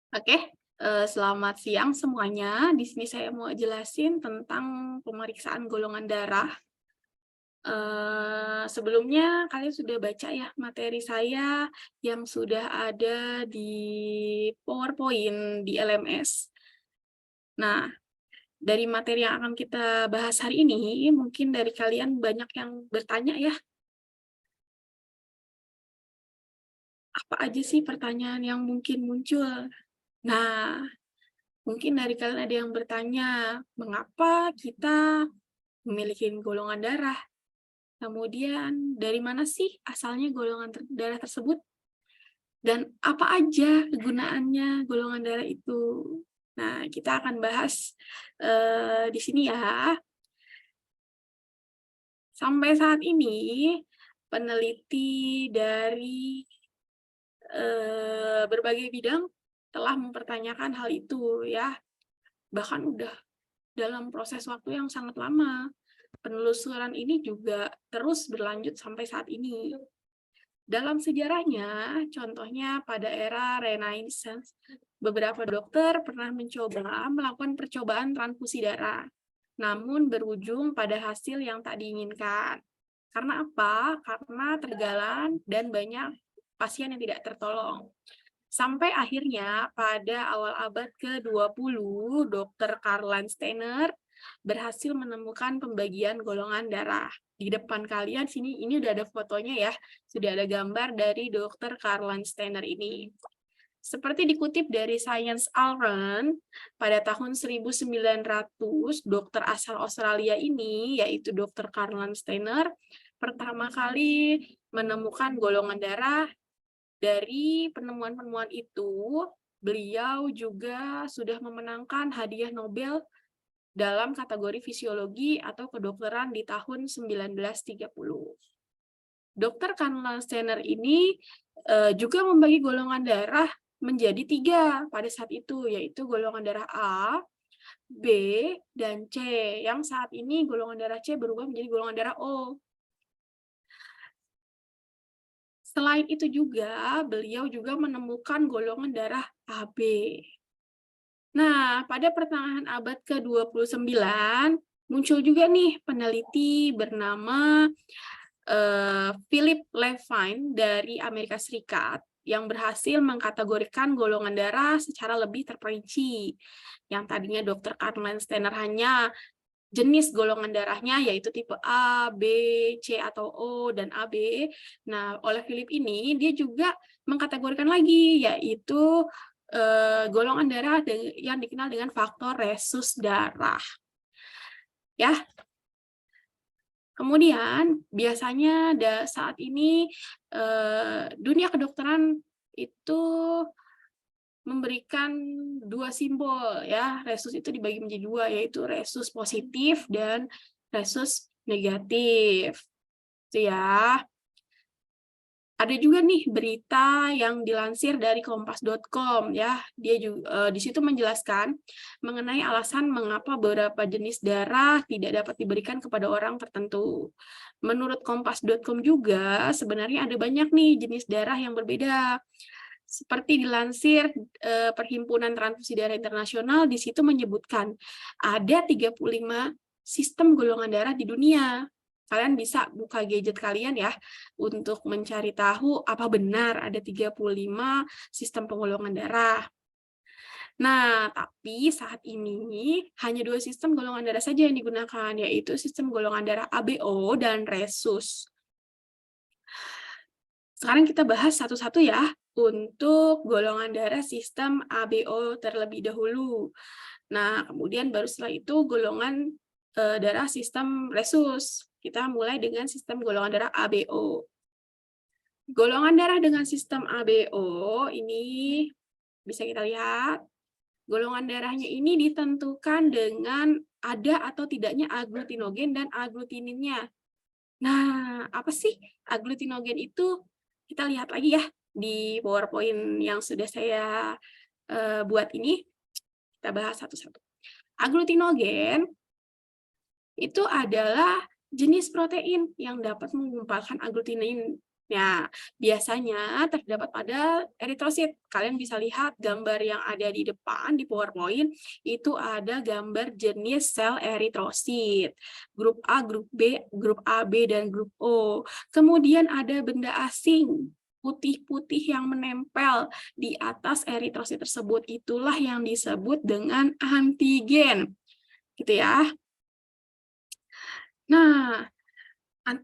Oke, selamat siang semuanya. Di sini saya mau jelasin tentang pemeriksaan golongan darah. Sebelumnya kalian sudah baca ya materi saya yang sudah ada di PowerPoint di LMS. Nah, dari materi yang akan kita bahas hari ini, mungkin dari kalian banyak yang bertanya ya, apa aja sih pertanyaan yang mungkin muncul? Nah, mungkin dari kalian ada yang bertanya, mengapa kita memiliki golongan darah? Kemudian dari mana sih asalnya golongan darah tersebut? Dan apa aja kegunaannya golongan darah itu? Nah, kita akan bahas di sini ya. Sampai saat ini, peneliti dari berbagai bidang telah mempertanyakan hal itu ya. Bahkan udah dalam proses waktu yang sangat lama. Penelusuran ini juga terus berlanjut sampai saat ini. Dalam sejarahnya, contohnya pada era Renaissance, beberapa dokter pernah mencoba melakukan percobaan transfusi darah, namun berujung pada hasil yang tak diinginkan. Karena apa? Karena tergalan dan banyak pasien yang tidak tertolong. Sampai akhirnya pada awal abad ke-20, Dr. Karl Landsteiner berhasil menemukan pembagian golongan darah. Di depan kalian sini ini udah ada fotonya ya, sudah ada gambar dari Dr. Karl Landsteiner ini. Seperti dikutip dari Science Almanac, pada tahun 1900, dokter asal Australia ini, yaitu Dr. Karl Landsteiner, pertama kali menemukan golongan darah. Dari penemuan-penemuan itu, beliau juga sudah memenangkan hadiah Nobel dalam kategori fisiologi atau kedokteran di tahun 1930. Dokter Karl Steiner ini juga membagi golongan darah menjadi 3 pada saat itu, yaitu golongan darah A, B, dan C, yang saat ini golongan darah C berubah menjadi golongan darah O. Selain itu juga, beliau juga menemukan golongan darah AB. Nah, pada pertengahan abad ke-29, muncul juga nih peneliti bernama Philip Levine dari Amerika Serikat yang berhasil mengkategorikan golongan darah secara lebih terperinci. Yang tadinya Dr. Karl Landsteiner hanya jenis golongan darahnya yaitu tipe A, B, C atau O dan AB. Nah, oleh Philip ini dia juga mengkategorikan lagi yaitu golongan darah yang dikenal dengan faktor resus darah. Ya. Kemudian biasanya saat ini dunia kedokteran itu memberikan 2 simbol ya. Resus itu dibagi menjadi 2, yaitu resus positif dan resus negatif. Itu ya. Ada juga nih berita yang dilansir dari kompas.com ya. Dia juga di situ menjelaskan mengenai alasan mengapa beberapa jenis darah tidak dapat diberikan kepada orang tertentu. Menurut kompas.com juga sebenarnya ada banyak nih jenis darah yang berbeda. Seperti dilansir Perhimpunan Transfusi Darah Internasional, di situ menyebutkan ada 35 sistem golongan darah di dunia. Kalian bisa buka gadget kalian ya untuk mencari tahu apa benar ada 35 sistem penggolongan darah. Nah, tapi saat ini hanya 2 sistem golongan darah saja yang digunakan, yaitu sistem golongan darah ABO dan resus. Sekarang kita bahas satu-satu ya, untuk golongan darah sistem ABO terlebih dahulu. Nah, kemudian baru setelah itu golongan darah sistem resus. Kita mulai dengan sistem golongan darah ABO. Golongan darah dengan sistem ABO ini bisa kita lihat, golongan darahnya ini ditentukan dengan ada atau tidaknya aglutinogen dan aglutininnya. Nah, apa sih aglutinogen itu? Kita lihat lagi ya di PowerPoint yang sudah saya buat ini. Kita bahas satu-satu. Aglutinogen itu adalah jenis protein yang dapat menggumpalkan aglutinin Nah, biasanya terdapat pada eritrosit. Kalian bisa lihat gambar yang ada di depan di PowerPoint, itu ada gambar jenis sel eritrosit. Grup A, grup B, grup AB, dan grup O. Kemudian ada benda asing, putih-putih yang menempel di atas eritrosit tersebut. Itulah yang disebut dengan antigen. Gitu ya. Nah,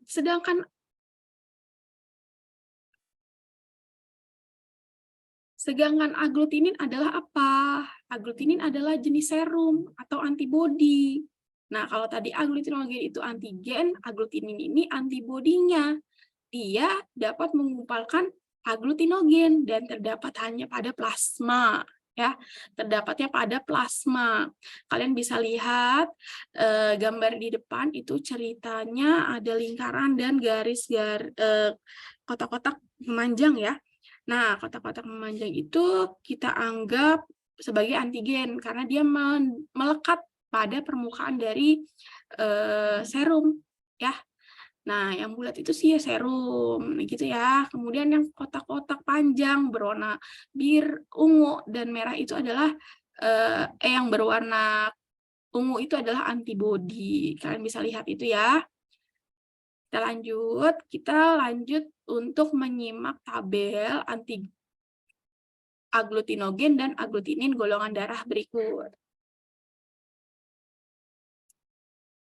sedangkan aglutinin adalah apa? Aglutinin adalah jenis serum atau antibodi. Nah, kalau tadi aglutinogen itu antigen, aglutinin ini antibodinya. Dia dapat mengumpulkan aglutinogen dan terdapat hanya pada plasma. Ya, terdapatnya pada plasma. Kalian bisa lihat gambar di depan itu ceritanya ada lingkaran dan kotak-kotak memanjang ya. Nah, kotak-kotak memanjang itu kita anggap sebagai antigen karena dia melekat pada permukaan dari serum ya. Nah, yang bulat itu sih serum gitu ya. Kemudian yang kotak-kotak panjang berwarna biru, ungu dan merah itu adalah yang berwarna ungu itu adalah antibodi. Kalian bisa lihat itu ya. Kita lanjut untuk menyimak tabel aglutinogen dan aglutinin golongan darah berikut.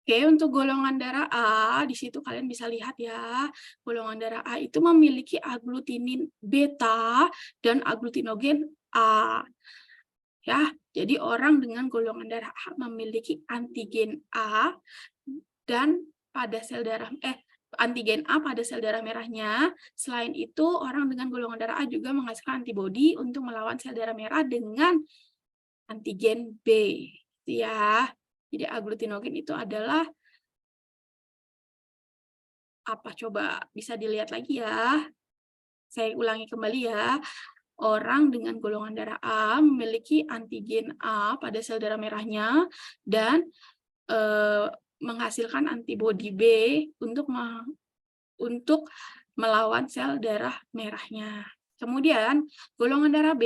Oke, untuk golongan darah A, di situ kalian bisa lihat ya, golongan darah A itu memiliki aglutinin beta dan aglutinogen A. Ya, jadi orang dengan golongan darah A memiliki antigen A dan pada sel darah antigen A pada sel darah merahnya. Selain itu, orang dengan golongan darah A juga menghasilkan antibodi untuk melawan sel darah merah dengan antigen B. Ya. Jadi aglutinogen itu adalah apa coba? Bisa dilihat lagi ya. Saya ulangi kembali ya. Orang dengan golongan darah A memiliki antigen A pada sel darah merahnya dan menghasilkan antibodi B untuk melawan sel darah merahnya. Kemudian, golongan darah B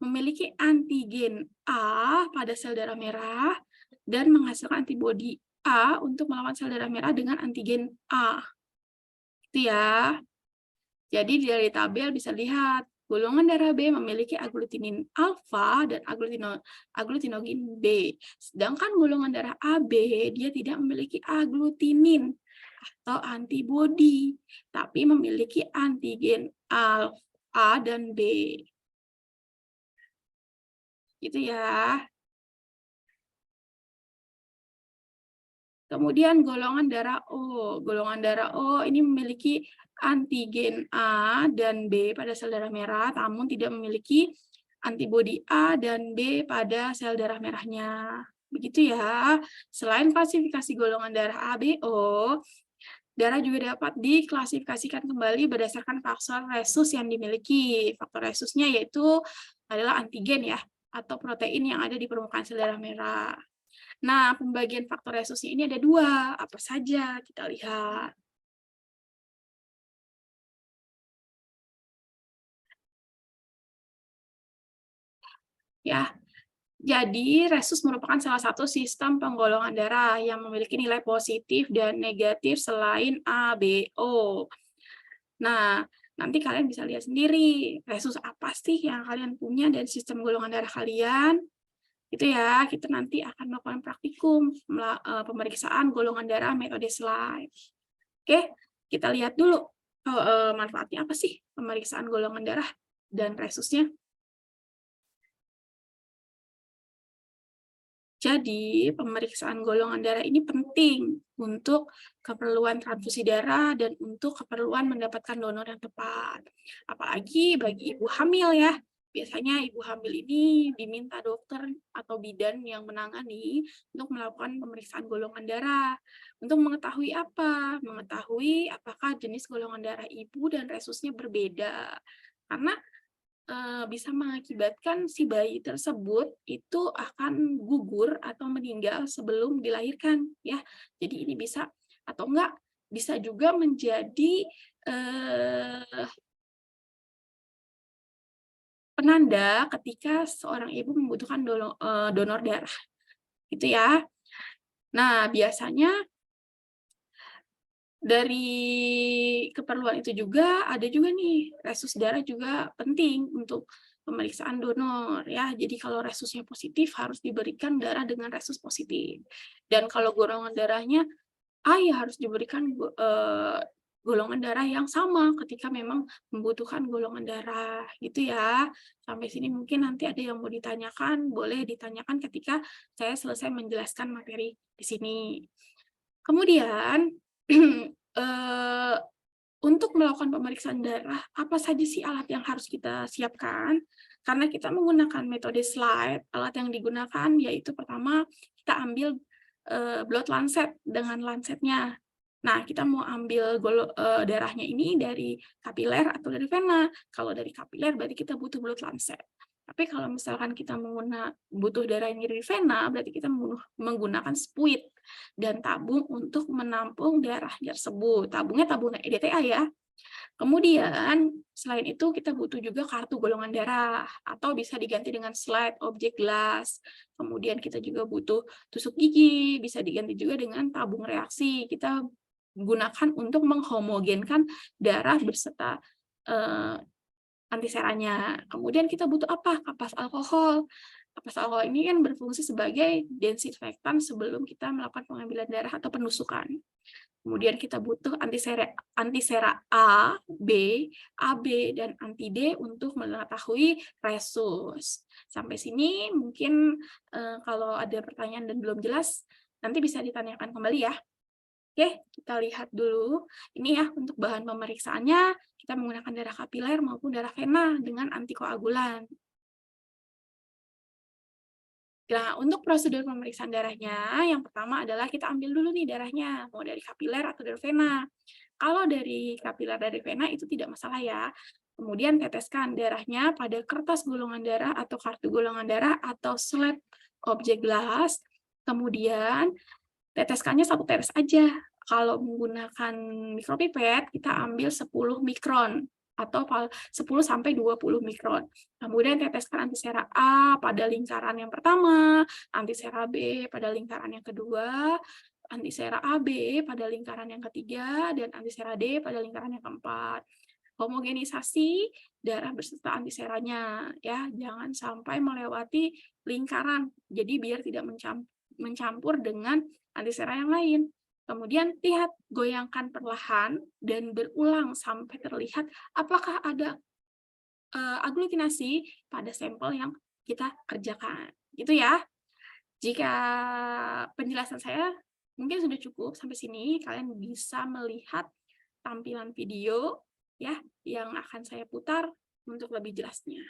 memiliki antigen A pada sel darah merah dan menghasilkan antibodi A untuk melawan sel darah merah dengan antigen A. Itu ya. Jadi dari tabel bisa lihat, golongan darah B memiliki aglutinin alfa dan aglutinogen B. Sedangkan golongan darah AB, dia tidak memiliki aglutinin atau antibodi, tapi memiliki antigen A dan B. Gitu ya. Kemudian golongan darah O. Golongan darah O ini memiliki antigen A dan B pada sel darah merah, namun tidak memiliki antibodi A dan B pada sel darah merahnya. Begitu ya. Selain klasifikasi golongan darah A, B, O, darah juga dapat diklasifikasikan kembali berdasarkan faktor resus yang dimiliki. Faktor resusnya yaitu adalah antigen ya, atau protein yang ada di permukaan sel darah merah. Nah, pembagian faktor resusnya ini ada dua. Apa saja? Kita lihat. Ya, jadi resus merupakan salah satu sistem penggolongan darah yang memiliki nilai positif dan negatif selain A, B, O. Nah, nanti kalian bisa lihat sendiri resus apa sih yang kalian punya dan sistem golongan darah kalian. Itu ya, kita nanti akan melakukan praktikum pemeriksaan golongan darah metode slide. Oke, kita lihat dulu manfaatnya apa sih pemeriksaan golongan darah dan resusnya. Jadi, pemeriksaan golongan darah ini penting untuk keperluan transfusi darah dan untuk keperluan mendapatkan donor yang tepat. Apalagi bagi ibu hamil ya. Biasanya ibu hamil ini diminta dokter atau bidan yang menangani untuk melakukan pemeriksaan golongan darah. Untuk mengetahui apa? Mengetahui apakah jenis golongan darah ibu dan resusnya berbeda. Karena bisa mengakibatkan si bayi tersebut itu akan gugur atau meninggal sebelum dilahirkan ya. Jadi ini bisa atau enggak bisa juga menjadi penanda ketika seorang ibu membutuhkan donor darah, gitu ya. Nah, biasanya dari keperluan itu juga ada juga nih resus darah juga penting untuk pemeriksaan donor ya. Jadi kalau resusnya positif harus diberikan darah dengan resus positif. Dan kalau golongan darahnya A ya harus diberikan golongan darah yang sama ketika memang membutuhkan golongan darah gitu ya. Sampai sini mungkin nanti ada yang mau ditanyakan, boleh ditanyakan ketika saya selesai menjelaskan materi di sini. Kemudian untuk melakukan pemeriksaan darah, apa saja sih alat yang harus kita siapkan? Karena kita menggunakan metode slide, alat yang digunakan yaitu pertama kita ambil blood lancet dengan lancetnya. Nah, kita mau ambil darahnya ini dari kapiler atau dari vena. Kalau dari kapiler berarti kita butuh blood lancet. Tapi kalau misalkan kita butuh darah ini dari vena, berarti kita menggunakan spuit dan tabung untuk menampung darah tersebut. Tabungnya tabung EDTA ya. Kemudian, selain itu kita butuh juga kartu golongan darah, atau bisa diganti dengan slide objek gelas. Kemudian kita juga butuh tusuk gigi, bisa diganti juga dengan tabung reaksi. Kita gunakan untuk menghomogenkan darah beserta antiseranya. Kemudian kita butuh apa? Kapas alkohol. Kapas alkohol ini kan berfungsi sebagai desinfektan sebelum kita melakukan pengambilan darah atau penusukan. Kemudian kita butuh antisera A, B, AB, dan anti D untuk mengetahui resus. Sampai sini mungkin kalau ada pertanyaan dan belum jelas, nanti bisa ditanyakan kembali ya. Oke, kita lihat dulu. Ini ya untuk bahan pemeriksaannya, kita menggunakan darah kapiler maupun darah vena dengan antikoagulan. Nah, untuk prosedur pemeriksaan darahnya, yang pertama adalah kita ambil dulu nih darahnya, mau dari kapiler atau dari vena. Kalau dari kapiler dari vena itu tidak masalah ya. Kemudian teteskan darahnya pada kertas golongan darah atau kartu golongan darah atau slide objek gelas. Kemudian teteskannya 1 tetes aja. Kalau menggunakan mikropipet, kita ambil 10 mikron atau 10 sampai 20 mikron. Kemudian teteskan antisera A pada lingkaran yang pertama, antisera B pada lingkaran yang kedua, antisera AB pada lingkaran yang ketiga, dan antisera D pada lingkaran yang keempat. Homogenisasi darah beserta antiseranya ya, jangan sampai melewati lingkaran. Jadi biar tidak mencampur dengan antisera yang lain. Kemudian lihat, goyangkan perlahan dan berulang sampai terlihat apakah ada aglutinasi pada sampel yang kita kerjakan. Gitu ya. Jika penjelasan saya mungkin sudah cukup sampai sini, kalian bisa melihat tampilan video ya yang akan saya putar untuk lebih jelasnya.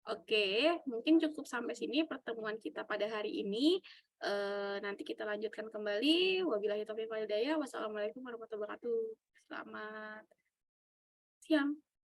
Oke, mungkin cukup sampai sini pertemuan kita pada hari ini. Nanti kita lanjutkan kembali. Wabillahi taufiq wal hidayah. Wassalamualaikum warahmatullahi wabarakatuh. Selamat siang.